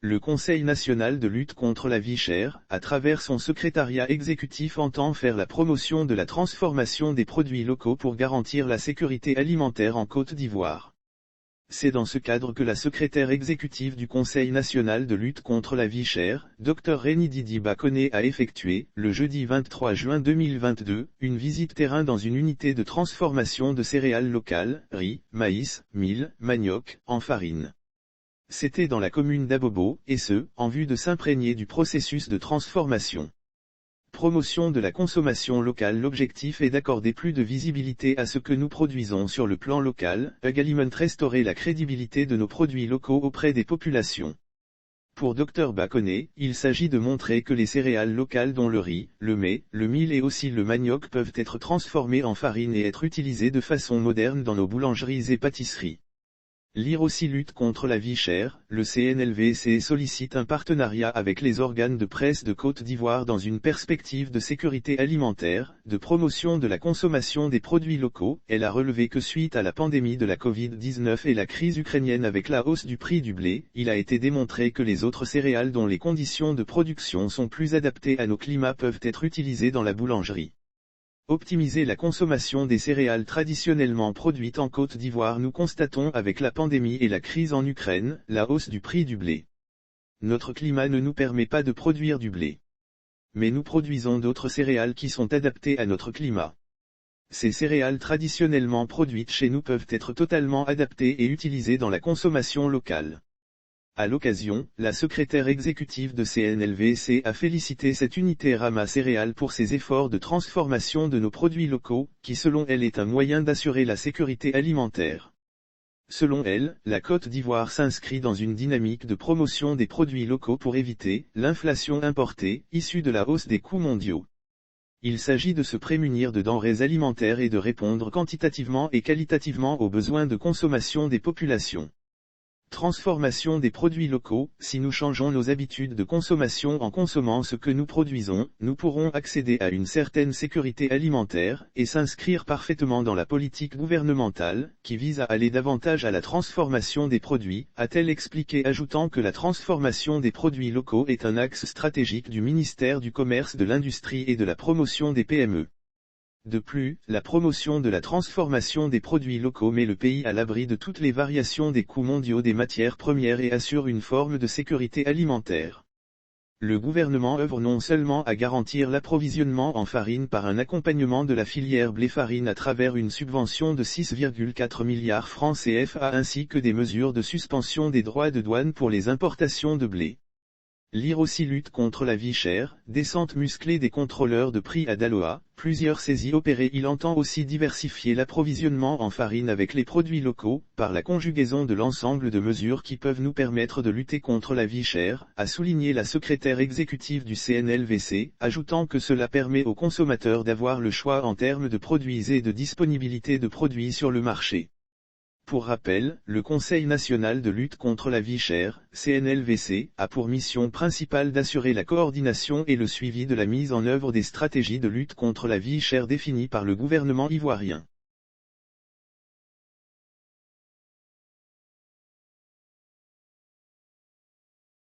Le Conseil national de lutte contre la vie chère, à travers son secrétariat exécutif, entend faire la promotion de la transformation des produits locaux pour garantir la sécurité alimentaire en Côte d'Ivoire. C'est dans ce cadre que la secrétaire exécutive du Conseil national de lutte contre la vie chère, Dr Réni Didi Bakoné, a effectué, le jeudi 23 juin 2022, une visite terrain dans une unité de transformation de céréales locales, riz, maïs, mil, manioc, en farine. C'était dans la commune d'Abobo, et ce, en vue de s'imprégner du processus de transformation. Promotion de la consommation locale. L'objectif est d'accorder plus de visibilité à ce que nous produisons sur le plan local, également restaurer la crédibilité de nos produits locaux auprès des populations. Pour Dr Bakoné, il s'agit de montrer que les céréales locales dont le riz, le maize, le mil et aussi le manioc peuvent être transformées en farine et être utilisées de façon moderne dans nos boulangeries et pâtisseries. Lire aussi. Lutte contre la vie chère, le CNLVC sollicite un partenariat avec les organes de presse de Côte d'Ivoire dans une perspective de sécurité alimentaire, de promotion de la consommation des produits locaux. Elle a relevé que suite à la pandémie de la Covid-19 et la crise ukrainienne avec la hausse du prix du blé, il a été démontré que les autres céréales dont les conditions de production sont plus adaptées à nos climats peuvent être utilisées dans la boulangerie. Optimiser la consommation des céréales traditionnellement produites en Côte d'Ivoire. Nous constatons avec la pandémie et la crise en Ukraine, la hausse du prix du blé. Notre climat ne nous permet pas de produire du blé. Mais nous produisons d'autres céréales qui sont adaptées à notre climat. Ces céréales traditionnellement produites chez nous peuvent être totalement adaptées et utilisées dans la consommation locale. À l'occasion, la secrétaire exécutive de CNLVC a félicité cette unité Rama Céréales pour ses efforts de transformation de nos produits locaux, qui selon elle est un moyen d'assurer la sécurité alimentaire. Selon elle, la Côte d'Ivoire s'inscrit dans une dynamique de promotion des produits locaux pour éviter l'inflation importée, issue de la hausse des coûts mondiaux. Il s'agit de se prémunir de denrées alimentaires et de répondre quantitativement et qualitativement aux besoins de consommation des populations. Transformation des produits locaux. Si nous changeons nos habitudes de consommation en consommant ce que nous produisons, nous pourrons accéder à une certaine sécurité alimentaire, et s'inscrire parfaitement dans la politique gouvernementale, qui vise à aller davantage à la transformation des produits, a-t-elle expliqué, ajoutant que la transformation des produits locaux est un axe stratégique du ministère du Commerce, de l'Industrie et de la Promotion des PME. De plus, la promotion de la transformation des produits locaux met le pays à l'abri de toutes les variations des coûts mondiaux des matières premières et assure une forme de sécurité alimentaire. Le gouvernement œuvre non seulement à garantir l'approvisionnement en farine par un accompagnement de la filière blé-farine à travers une subvention de 6,4 milliards francs CFA ainsi que des mesures de suspension des droits de douane pour les importations de blé. Lire aussi. Lutte contre la vie chère, descente musclée des contrôleurs de prix à Daloa, plusieurs saisies opérées. Il entend aussi diversifier l'approvisionnement en farine avec les produits locaux, par la conjugaison de l'ensemble de mesures qui peuvent nous permettre de lutter contre la vie chère, a souligné la secrétaire exécutive du CNLVC, ajoutant que cela permet aux consommateurs d'avoir le choix en termes de produits et de disponibilité de produits sur le marché. Pour rappel, le Conseil national de lutte contre la vie chère, CNLVC, a pour mission principale d'assurer la coordination et le suivi de la mise en œuvre des stratégies de lutte contre la vie chère définies par le gouvernement ivoirien.